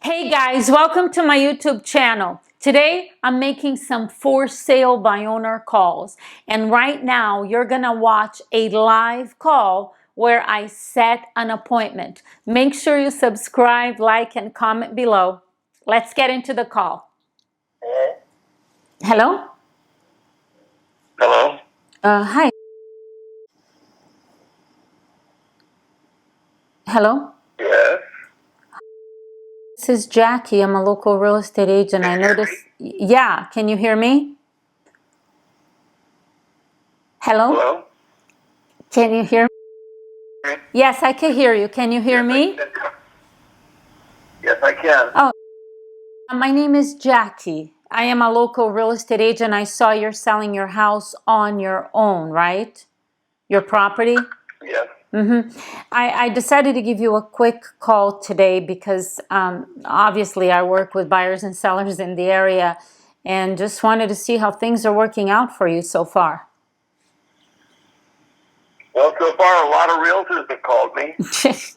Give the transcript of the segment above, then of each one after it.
Hey guys, welcome to my YouTube channel. Today I'm making some for sale by owner calls, and right now you're gonna watch a live call where I set an appointment. Make sure you subscribe, like, and comment below. Let's get into the call. Hello? Hello? Hi. Hello? Yes? This is Jackie. I'm a local real estate agent. I noticed. Yeah, can you hear me? Hello? Hello? Can you hear me? Yes, I can hear you. Can you hear me? Yes, I can. Oh, my name is Jackie. I am a local real estate agent. I saw you're selling your house on your own, right? Your property? Yes. I decided to give you a quick call today because obviously I work with buyers and sellers in the area and just wanted to see how things are working out for you so far. Well, so far, a lot of realtors have called me.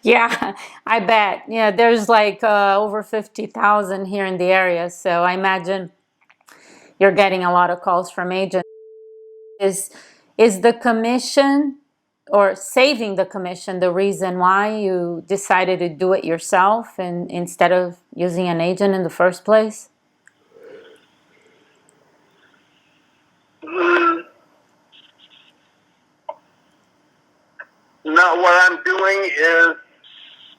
Yeah, I bet. Yeah, there's like over 50,000 here in the area, so I imagine you're getting a lot of calls from agents. Is the commission or saving the commission the reason why you decided to do it yourself and instead of using an agent in the first place? Mm, no, what I'm doing is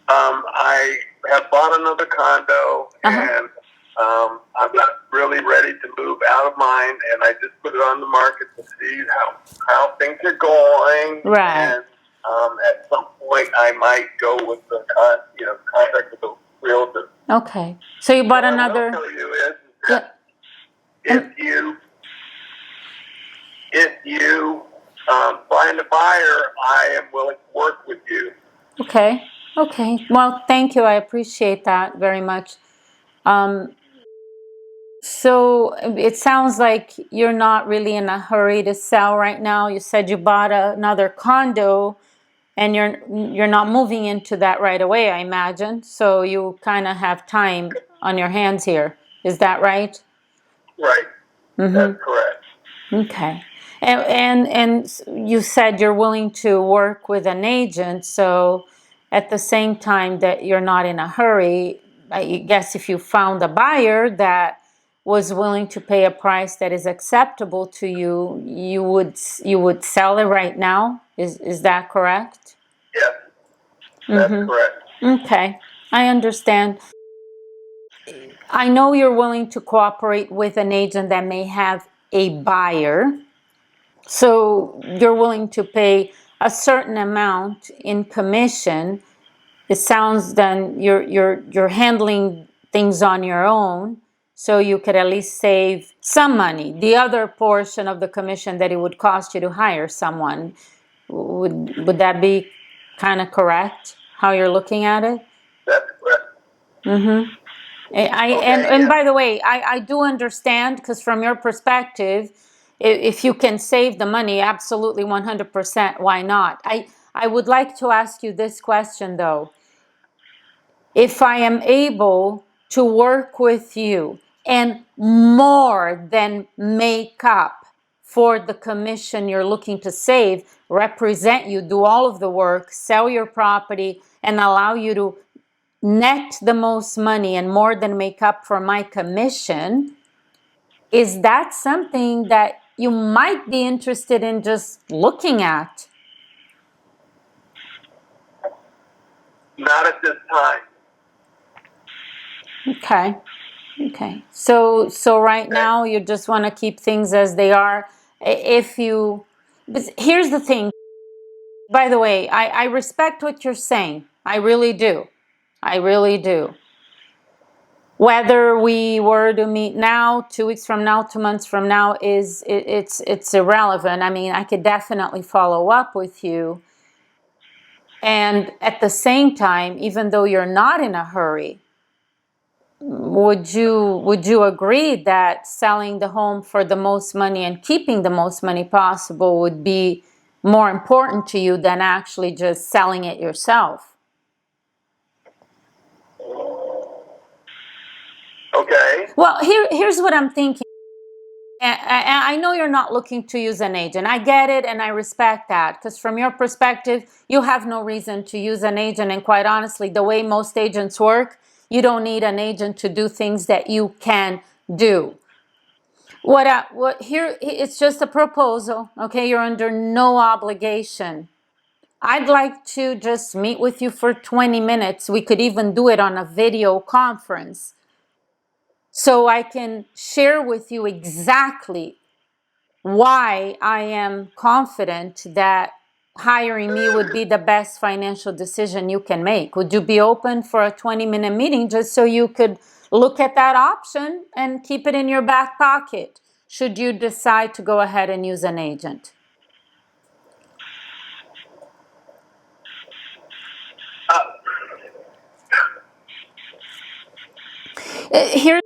I have bought another condo, and I'm not really ready to move out of mine, and I just put it on the market to see how things are going. Right. And at some point, I might go with the contract with the realtor. Okay. So you bought What another. I will tell you is Yeah. that if you find a buyer, I am willing to work with you. Okay. Okay. Well, thank you. I appreciate that very much. So it sounds like you're not really in a hurry to sell right now. You said you bought another condo and you're not moving into that right away, I imagine. So you kind of have time on your hands here. Is that right? Right. That's correct. Okay. And you said you're willing to work with an agent, so at the same time that you're not in a hurry, I guess if you found a buyer that was willing to pay a price that is acceptable to you, you would sell it right now. Is that correct? Yes. That's correct. Okay. I understand. I know you're willing to cooperate with an agent that may have a buyer. So you're willing to pay a certain amount in commission. It sounds then you're handling things on your own, so you could at least save some money. The other portion of the commission that it would cost you to hire someone, would that be kind of correct? How you're looking at it? That's correct. And by the way, I do understand because from your perspective, if you can save the money, absolutely 100%, why not? I would like to ask you this question though. If I am able to work with you and more than make up for the commission you're looking to save, represent you, do all of the work, sell your property, and allow you to net the most money and more than make up for my commission, is that something that you might be interested in just looking at? Not at this time. Okay. So right now you just want to keep things as they are. But here's the thing. By the way, I respect what you're saying. I really do. I really do. Whether we were to meet now, 2 weeks from now, 2 months from now, it's irrelevant. I mean, I could definitely follow up with you. And at the same time, even though you're not in a hurry, would you agree that selling the home for the most money and keeping the most money possible would be more important to you than actually just selling it yourself? Well, here's what I'm thinking. I know you're not looking to use an agent. I get it and I respect that because from your perspective, you have no reason to use an agent. And quite honestly, the way most agents work, you don't need an agent to do things that you can do. What here, it's just a proposal, okay? You're under no obligation. I'd like to just meet with you for 20 minutes. We could even do it on a video conference. So I can share with you exactly why I am confident that hiring me would be the best financial decision you can make. Would you be open for a 20-minute meeting just so you could look at that option and keep it in your back pocket should you decide to go ahead and use an agent? Here's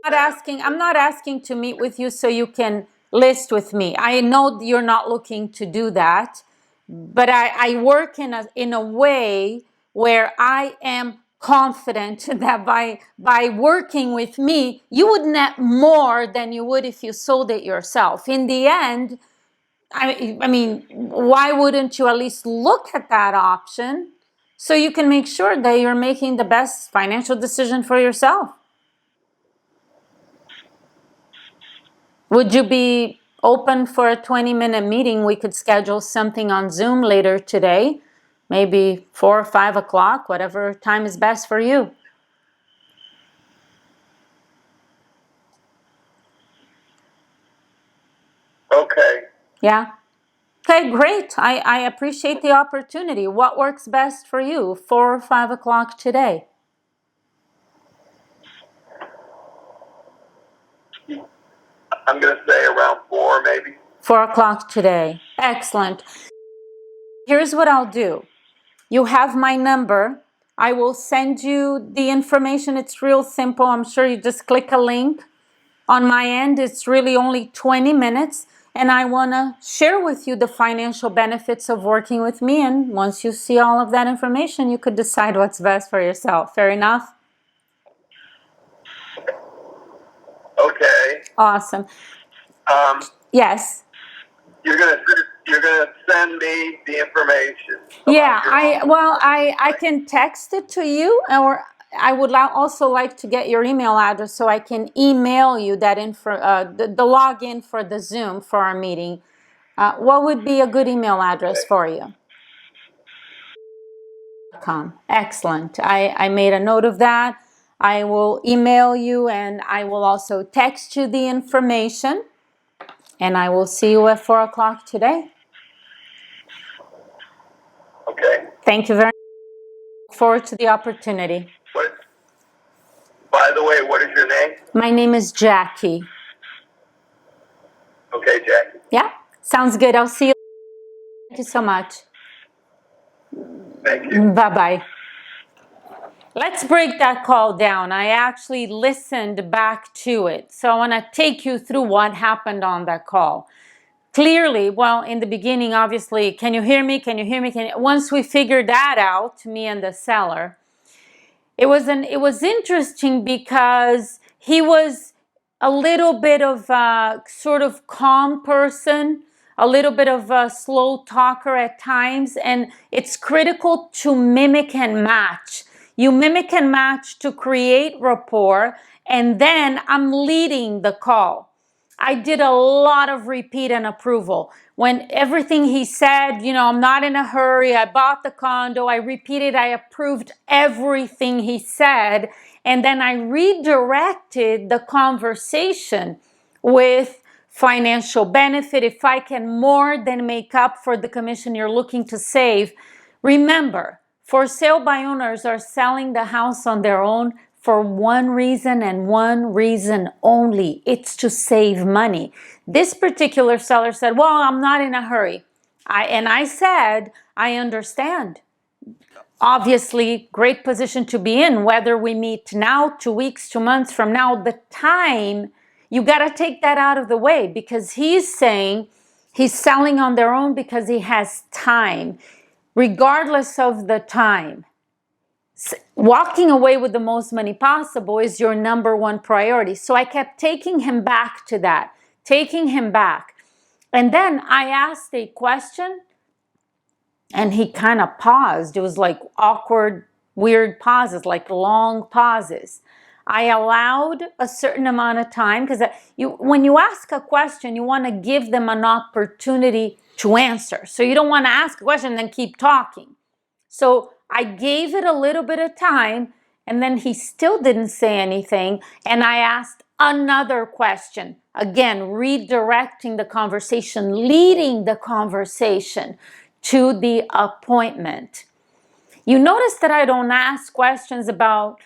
I'm not asking to meet with you so you can list with me. I know you're not looking to do that, but I work in a way where I am confident that by working with me, you would net more than you would if you sold it yourself. In the end, I mean, why wouldn't you at least look at that option so you can make sure that you're making the best financial decision for yourself? Would you be open for a 20-minute meeting? We could schedule something on Zoom later today, maybe 4 or 5 o'clock, whatever time is best for you. Okay. Yeah? Okay, great. I appreciate the opportunity. What works best for you, 4 or 5 o'clock today? I'm going to say around 4 maybe. 4 o'clock today. Excellent. Here's what I'll do. You have my number. I will send you the information. It's real simple. I'm sure you just click a link. On my end, it's really only 20 minutes. And I want to share with you the financial benefits of working with me. And once you see all of that information, you could decide what's best for yourself. Fair enough? Okay. Awesome. Yes. You're gonna send me the information. Yeah, I can text it to you, or I would also like to get your email address so I can email you that the login for the Zoom for our meeting. What would be a good email address for you? Excellent. I made a note of that. I will email you and I will also text you the information. And I will see you at 4 o'clock today. Okay. Thank you very much. Look forward to the opportunity. By the way, what is your name? My name is Jackie. Okay, Jackie. Yeah, sounds good. I'll see you. Thank you so much. Thank you. Bye-bye. Let's break that call down. I actually listened back to it. So I want to take you through what happened on that call. Clearly, well, in the beginning, obviously, can you hear me? Can you hear me? Once we figured that out, me and the seller, it was interesting because he was a little bit of a sort of calm person, a little bit of a slow talker at times, and it's critical to mimic and match. You mimic and match to create rapport, and then I'm leading the call. I did a lot of repeat and approval. When everything he said, I'm not in a hurry, I bought the condo, I repeated, I approved everything he said, and then I redirected the conversation with financial benefit. If I can more than make up for the commission you're looking to save. Remember, for sale by owners are selling the house on their own for one reason and one reason only. It's to save money. This particular seller said, well, I'm not in a hurry. I said, I understand. Obviously, great position to be in, whether we meet now, 2 weeks, 2 months from now, the time, you got to take that out of the way because he's saying he's selling on their own because he has time, regardless of the time. walking away with the most money possible is your number one priority. So I kept taking him back to that, taking him back. And then I asked a question and he kind of paused. It was like awkward, weird pauses, like long pauses. I allowed a certain amount of time because when you ask a question, you want to give them an opportunity to answer. So you don't want to ask a question and then keep talking. So I gave it a little bit of time and then he still didn't say anything. And I asked another question. Again, redirecting the conversation, leading the conversation to the appointment. You notice that I don't ask questions about,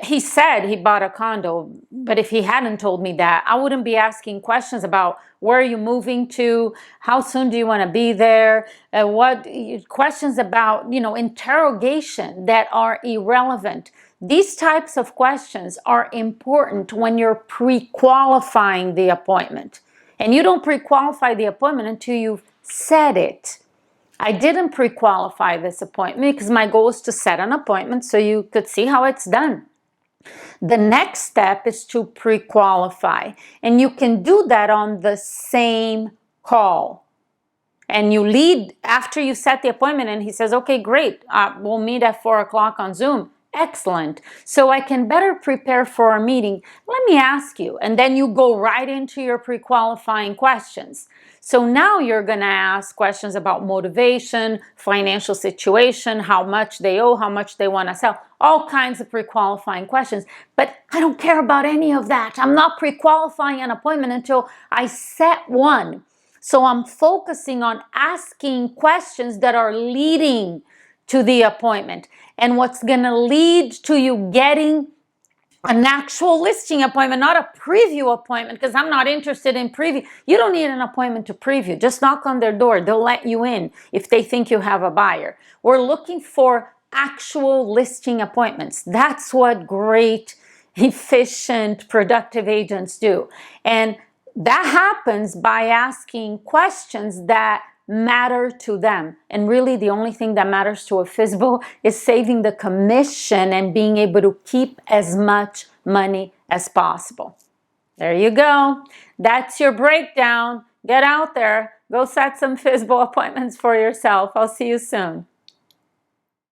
he said he bought a condo, but if he hadn't told me that, I wouldn't be asking questions about where are you moving to, how soon do you want to be there, questions about, interrogation that are irrelevant. These types of questions are important when you're pre-qualifying the appointment. And you don't pre-qualify the appointment until you've said it. I didn't pre-qualify this appointment because my goal is to set an appointment so you could see how it's done. The next step is to pre-qualify, and you can do that on the same call. And you lead after you set the appointment and he says, okay, great, we'll meet at 4 o'clock on Zoom. Excellent. So I can better prepare for our meeting. Let me ask you, and then you go right into your pre-qualifying questions. So now you're going to ask questions about motivation, financial situation, how much they owe, how much they want to sell, all kinds of pre-qualifying questions. But I don't care about any of that. I'm not pre-qualifying an appointment until I set one. So I'm focusing on asking questions that are leading to the appointment. And what's going to lead to you getting an actual listing appointment, not a preview appointment, because I'm not interested in preview. You don't need an appointment to preview. Just knock on their door. They'll let you in if they think you have a buyer. We're looking for actual listing appointments. That's what great, efficient, productive agents do. And that happens by asking questions that matter to them. And really the only thing that matters to a FSBO is saving the commission and being able to keep as much money as possible. There you go. That's your breakdown. Get out there. Go set some FSBO appointments for yourself. I'll see you soon.